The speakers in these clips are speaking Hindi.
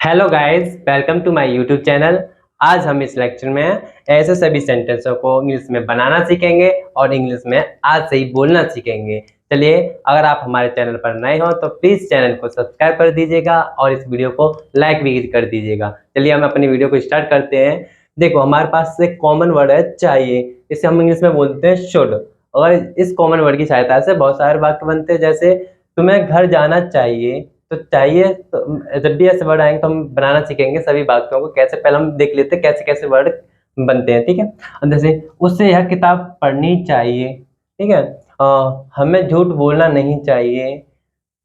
Hello guys, welcome to my YouTube channel. आज हम इस लेक्चर में ऐसे सभी सेंटेंसों को इंग्लिश में बनाना सीखेंगे और इंग्लिश में आज से ही बोलना सीखेंगे। चलिए, अगर आप हमारे चैनल पर नए हो तो प्लीज़ चैनल को सब्सक्राइब कर दीजिएगा और इस वीडियो को लाइक भी कर दीजिएगा। चलिए हम अपनी वीडियो को स्टार्ट करते हैं। देखो, हमारे पास एक कॉमन वर्ड है चाहिए, इसे हम इंग्लिश में बोलते हैं शुड। और इस कॉमन वर्ड की सहायता से बहुत सारे वाक्य बनते हैं, जैसे तुम्हें घर जाना चाहिए। तो चाहिए, तो जब भी ऐसे वर्ड आएंगे तो हम बनाना सीखेंगे सभी वाक्यों को कैसे। पहले हम देख लेते हैं कैसे कैसे वर्ड बनते हैं, ठीक है। अब जैसे उससे यह किताब पढ़नी चाहिए, ठीक है। हमें झूठ बोलना नहीं चाहिए।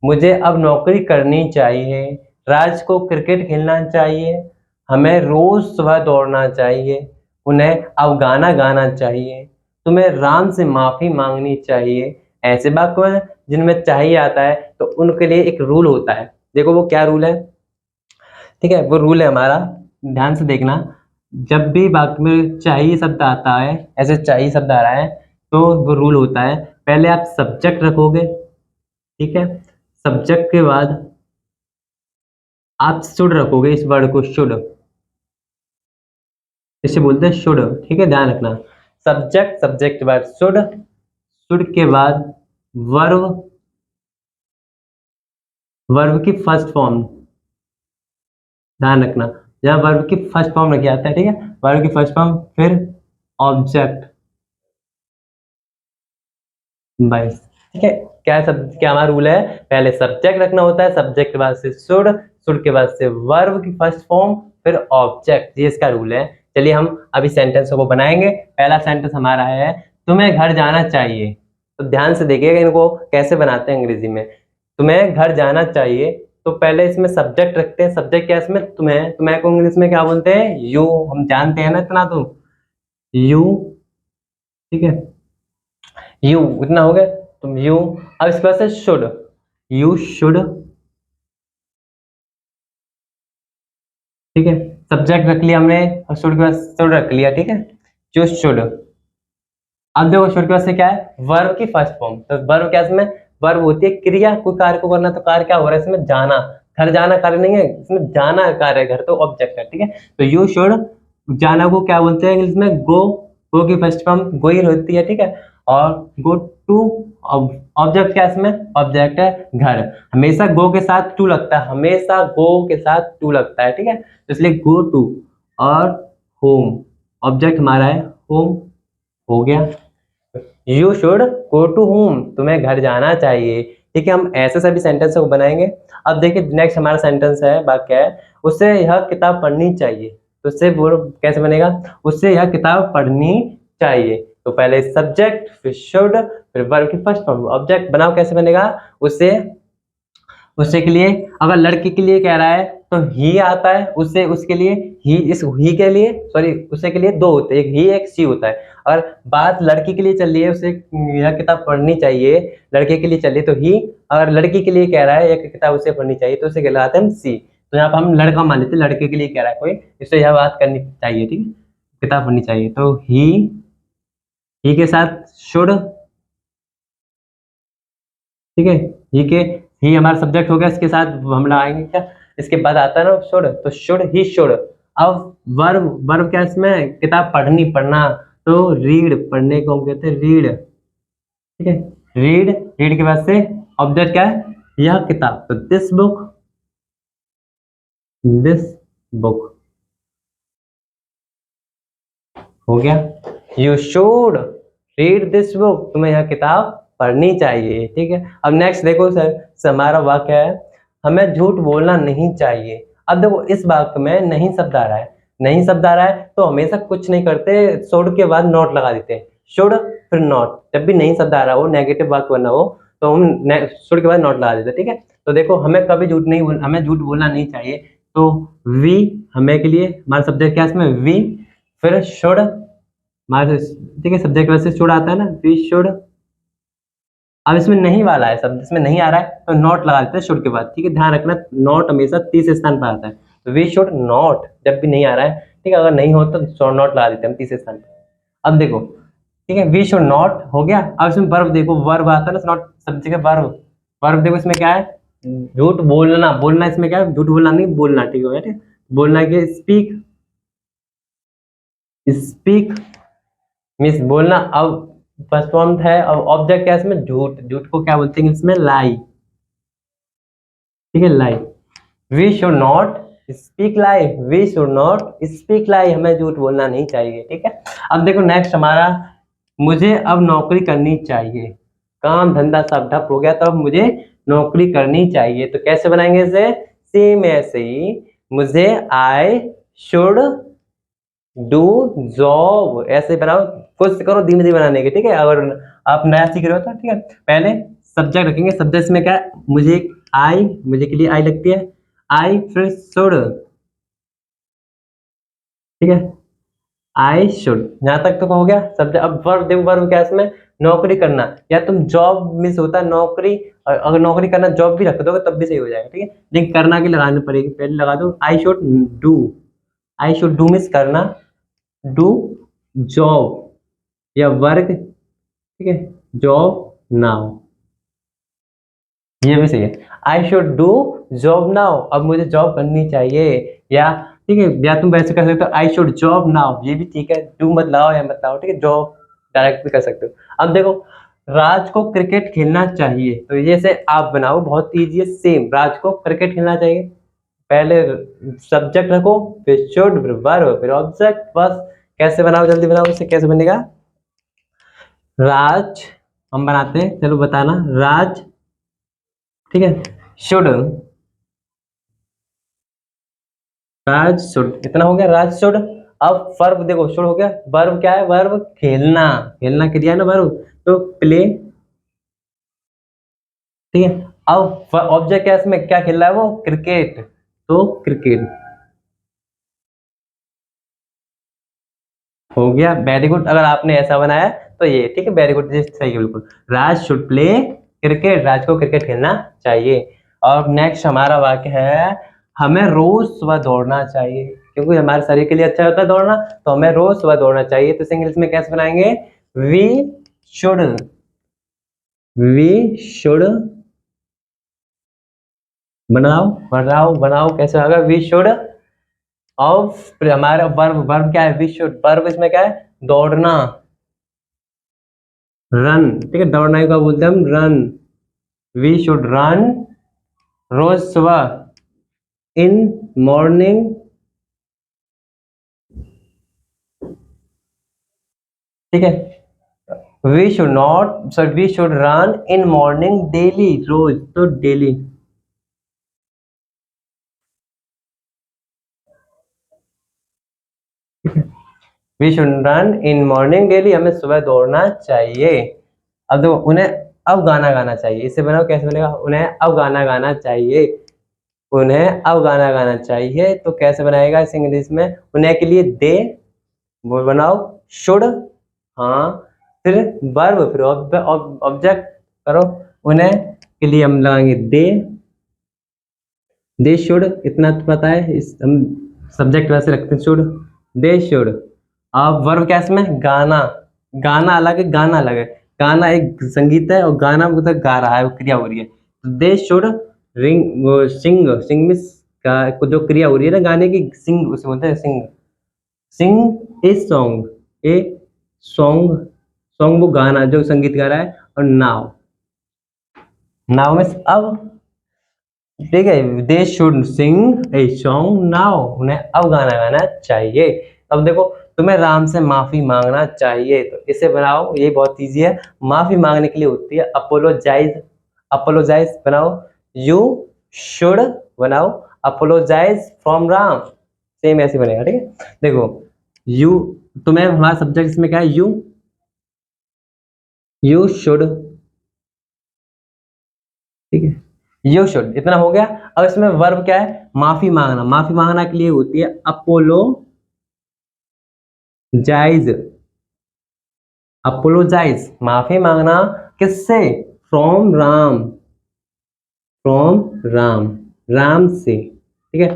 मुझे अब नौकरी करनी चाहिए। राज को क्रिकेट खेलना चाहिए। हमें रोज सुबह दौड़ना चाहिए। उन्हें अब गाना गाना चाहिए। तुम्हें राम से माफी मांगनी चाहिए। ऐसे वाक्य हैं जिनमें चाहिए आता है, तो उनके लिए एक रूल होता है। देखो वो क्या रूल है, ठीक है। वो रूल है हमारा, ध्यान से देखना। जब भी वाक्य में चाहिए शब्द आता है, ऐसे चाहिए शब्द आ रहा है, तो वो रूल होता है, पहले आप सब्जेक्ट रखोगे, ठीक है। सब्जेक्ट के बाद आप शुड रखोगे, इस वर्ड को शुड, इसे बोलते हैं शुड, ठीक है, ध्यान रखना। सब्जेक्ट, सब्जेक्ट के बाद शुड, शुड के बाद वर्ब, वर्ब की फर्स्ट फॉर्म, ध्यान रखना। जहाँ वर्ब की फर्स्ट फॉर्म रखी जाता है, ठीक है, वर्ब की फर्स्ट फॉर्म, फिर ऑब्जेक्ट, बस, ठीक है। क्या हमारा रूल है, पहले सब्जेक्ट रखना होता है, सब्जेक्ट के बाद से शुड, शुड के बाद से वर्ब की फर्स्ट फॉर्म, फिर ऑब्जेक्ट, ये इसका रूल है। चलिए हम अभी सेंटेंसों को बनाएंगे। पहला सेंटेंस हमारा है तुम्हें घर जाना चाहिए। तो ध्यान से देखिएगा इनको कैसे बनाते हैं अंग्रेजी में। तुम्हें घर जाना चाहिए, तो पहले इसमें सब्जेक्ट रखते हैं। सब्जेक्ट क्या है इसमें, तुम्हें, तुम्हें को इंग्लिश में क्या बोलते हैं, यू, हम जानते हैं ना इतना, तो यू, ठीक है, यू, इतना हो गया, तुम यू। अब इसके बाद से शुड, यू शुड, ठीक है। सब्जेक्ट रख लिया हमने और शुड के बाद शुड रख लिया, ठीक है, जो शुड। अब देखो शुड के बाद से क्या है, वर्ब की फर्स्ट फॉर्म। तो वर्ब क्या है इसमें, वर्ब होती है क्रिया, कोई कार्य को करना। तो कार्य क्या हो रहा है इसमें, जाना। घर जाना कार्य नहीं है, इसमें जाना कार्य है, घर तो ऑब्जेक्ट है, ठीक है। तो यू शुड, जाना को क्या बोलते हैं इंग्लिश में, गो। गो की फर्स्ट फॉर्म गोइंग होती है, ठीक है। और गो टू, ऑब्जेक्ट क्या है इसमें, ऑब्जेक्ट है घर। हमेशा गो के साथ टू लगता है, हमेशा गो के साथ टू लगता है, ठीक है। तो इसलिए गो टू। और होम, ऑब्जेक्ट हमारा है होम, हो गया। You should go to home, तुम्हें घर जाना चाहिए, ठीक है। हम ऐसे सभी सेंटेंस को बनाएंगे। अब देखिए नेक्स्ट हमारा सेंटेंस है, वाक्य है उससे यह किताब पढ़नी चाहिए। तो उससे वो कैसे बनेगा, उससे यह किताब पढ़नी चाहिए। तो पहले सब्जेक्ट, फिर शुड, फिर वर्ब की फर्स्ट फॉर्म, ऑब्जेक्ट। बनाओ कैसे बनेगा, उससे, उससे के लिए अगर लड़के के लिए कह रहा है तो ही आता है, उससे, उसके लिए ही, इस ही के लिए, सॉरी, उससे के लिए दो होते हैं, एक ही एक सी होता है। अगर बात लड़की के लिए चल रही है, उसे यह किताब पढ़नी चाहिए, लड़के के लिए चल रही है तो ही। अगर लड़की के लिए कह रहा है एक किताब उसे पढ़नी चाहिए, तो उसे कहलाते हैं हम सी। तो यहाँ पर हम लड़का मान लेते हैं, लड़के के लिए कह रहा है कोई, इससे यह बात करनी चाहिए, ठीक है, किताब पढ़नी चाहिए। तो ही के साथ शुड, ठीक है, ही के, ही हमारा सब्जेक्ट हो गया, इसके साथ हम लगाएंगे क्या, इसके बाद आता है ना शुड, तो शुड ही शुड। अब वर्ब, वर्ब क्या है इसमें, किताब पढ़नी, पढ़ना। तो रीड, पढ़ने को हम कहते हैं रीड, ठीक है, रीड। रीड के बाद से ऑब्जेक्ट क्या है, यह किताब, तो दिस बुक, दिस बुक, हो गया। You should read this book, तुम्हें यह किताब पढ़नी चाहिए, ठीक है। अब नेक्स्ट देखो सर, हमारा वाक्य है हमें झूठ बोलना नहीं चाहिए। अब देखो इस वाक्य में नहीं शब्द आ रहा है, नहीं शब्द आ रहा है तो हमेशा कुछ नहीं करते, शुड के बाद नॉट लगा देते हैं, शुड फिर नॉट। जब भी नहीं शब्द आ रहा हो, नेगेटिव वाक्य बना हो, तो हम शुड के बाद नॉट लगा देते हैं, ठीक है। तो देखो हमें कभी झूठ नहीं हमें झूठ बोलना नहीं चाहिए। तो वी, हमें के लिए हमारा सब्जेक्ट क्या है इसमें, वी, फिर शुड, हमारे, ठीक है, सब्जेक्ट वैसे शुड आता है ना, वी शुड। अब इसमें नहीं वाला है शब्द, इसमें नहीं आ रहा है तो नॉट लगा देते हैं शुड के बाद, ठीक है, ध्यान रखना। नॉट हमेशा तीसरे स्थान पर आता है, तो वी शुड नॉट, जब भी नहीं आ रहा है, ठीक है, अगर नहीं हो तो नॉट लगा देते हैं हम तीसरे स्थान पर। अब देखो, ठीक है, वी शुड नॉट हो गया। अब इसमें वर्ब देखो, वर्ब आता है ना, नॉट सब्जेक्ट वर्ब, वर्ब देखो इसमें क्या है, झूठ बोलना, बोलना इसमें क्या है, झूठ बोलना नहीं, बोलना, ठीक है, ठीक, बोलना कि स्पीक, स्पीक मीन्स बोलना। अब फर्स्ट फॉर्म है, अब ऑब्जेक्ट क्या है इसमें, झूठ, झूठ को क्या बोलते हैं इसमें, लाई, ठीक है, lie. We should not speak lie, we should not speak lie, हमें झूठ बोलना नहीं चाहिए, ठीक है। अब देखो नेक्स्ट हमारा, मुझे अब नौकरी करनी चाहिए, काम धंधा सब ठप हो गया, तो अब मुझे नौकरी करनी चाहिए, तो कैसे बनाएंगे इसे, सेम ऐसे ही, मुझे आई शुड डू जॉब, ऐसे बनाओ, कोशिश करो धीमे धीमे बनाने की, ठीक है। अगर आप नया सीख रहे हो तो ठीक है, पहले सब्जेक्ट रखेंगे, सब्जेक्ट में क्या है, मुझे आई, मुझे के लिए आई लगती है, आई फिर शुड, ठीक है, आई शुड, यहां तक तो हो गया सब्जेक्ट। अब वर्ब देखो, वर्ब क्या है इसमें, नौकरी करना, या तुम जॉब मिस होता है नौकरी, अगर नौकरी करना जॉब भी रख दोगे तब भी सही हो जाएगा, ठीक है, लेकिन करना की लगानी पड़ेगी, पहले लगा दो I should do, I should do miss करना, डू जॉब या वर्क, ठीक है, जॉब नाउ, ये भी सही है, I should do job now, अब मुझे जॉब करनी चाहिए, या ठीक है, या तुम वैसे कर सकते हो आई शुड जॉब नाउ, ये भी ठीक है, डू मत लाओ या मत लाओ, ठीक है, जॉब डायरेक्ट भी कर सकते हो। अब देखो, राज को क्रिकेट खेलना चाहिए, तो ये से आप बनाओ, बहुत ईजी है, सेम, राज को क्रिकेट खेलना चाहिए, पहले सब्जेक्ट रखो, फिर शुड, फिर वर्ब, फिर ऑब्जेक्ट, बस। कैसे बनाओ, जल्दी बनाओ, इससे कैसे बनेगा, राज, हम बनाते हैं, चलो बताना, राज, ठीक है, शुड, राज शुड, इतना हो गया, राज शुड। अब वर्ब देखो, शुड हो गया, वर्ब क्या है, वर्ब खेलना, खेलना क्रिया है ना वर्ब, तो प्ले, ठीक है। अब ऑब्जेक्ट क्या है इसमें, क्या खेल रहा है वो, क्रिकेट, तो क्रिकेट हो गया, वेरी गुड, अगर आपने ऐसा बनाया तो ये ठीक है, वेरी गुड, सही है बिल्कुल, राज शुड प्ले क्रिकेट, राज को क्रिकेट खेलना चाहिए। और नेक्स्ट हमारा वाक्य है, हमें रोज सुबह दौड़ना चाहिए, क्योंकि हमारे शरीर के लिए अच्छा होता है दौड़ना, तो हमें रोज सुबह दौड़ना चाहिए, तो इसे इंग्लिश में कैसे बनाएंगे, वी शुड, वी शुड, बनाओ बनाओ बनाओ, कैसे होगा, वी शुड, ऑफ हमारा वर्ब, वर्ब क्या है, वी शुड, वर्ब इसमें क्या है, दौड़ना, रन, ठीक है, दौड़ना का बोलते हैं हम रन, वी शुड रन, रोज सुबह, इन मॉर्निंग, ठीक है, we should not, sorry, we should run in morning daily, रोज, तो daily, we should run in morning daily, हमें सुबह दौड़ना चाहिए। अब देखो, उन्हें अब गाना गाना चाहिए, इसे बनाओ, कैसे बनेगा, उन्हें अब गाना गाना चाहिए, उन्हें अब गाना गाना चाहिए, तो कैसे बनाएगा इस इंग्लिश में, उन्हें के लिए दे, वो बनाओ, शुड, हाँ, फिर वर्ब, फिर ऑब्जेक्ट करो, उन्हें के लिए हम लगाएंगे दे शुड, इतना तो पता है, इस हम सब्जेक्ट वैसे रखते हैं, शुड, दे शुड। अब वर्ब क्या है इसमें, गाना, गाना अलग है, गाना अलग है, गाना एक संगीत है, और गाना मतलब गा रहा है, वो क्रिया हो रही है, तो दे शुड रिंग, वो सिंग, सिंग मिस का जो क्रिया हो रही है ना गाने की, सिंग उसे बोलते हैं, sing, sing a song, a song, song वो गाना जो संगीत गा रहा है, और नाव, नाव में अब, ठीक है, they should Singh a song now, उन्हें अब गाना गाना चाहिए। अब देखो, तुम्हें राम से माफी मांगना चाहिए, तो इसे बनाओ, ये बहुत इजी है, माफी मांगने के लिए होती है अपोलोजाइज, अपोलोजाइज बनाओ, यू शुड, बनाओ अपोलोजाइज फ्रॉम राम, सेम ऐसे बनेगा, ठीक है। देखो, यू, तुम्हें हमारा सब्जेक्ट इसमें क्या है, यू शुड, ठीक है, यू शुड, इतना हो गया। अब इसमें वर्ब क्या है, माफी मांगना, माफी मांगना के लिए होती है अपोलो जाइज, अपोलोजाइज, माफी मांगना, किससे, फ्रॉम राम, फ्रॉम राम, राम से, ठीक है,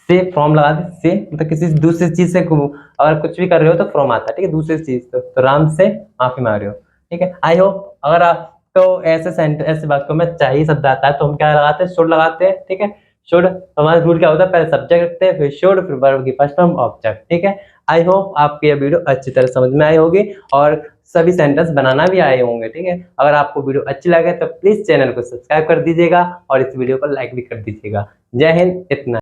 से फ्रॉम लगा दे, से मतलब किसी दूसरी चीज से अगर कुछ भी कर रहे हो तो फ्रॉम आता है, ठीक है, दूसरी चीज, तो राम से माफी मांग रहे हो, ठीक है। आई होप अगर आप तो ऐसे सेंटेंस, ऐसे वाक्यों में चाहिए शब्द आता है तो हम क्या लगाते हैं, शुड लगाते हैं, ठीक है। शुड, हमारा रूल क्या होता है, पहले सब्जेक्ट रखते हैं, फिर शुड, फिर वर्ब की फर्स्ट फॉर्म ऑब्जेक्ट, ठीक है। आई होप आपको ये वीडियो अच्छी तरह समझ में आई होगी और सभी सेंटेंस बनाना भी आए होंगे, ठीक है। अगर आपको वीडियो अच्छी लगे तो प्लीज चैनल को सब्सक्राइब कर दीजिएगा और इस वीडियो को लाइक भी कर दीजिएगा। जय हिंद, इतना।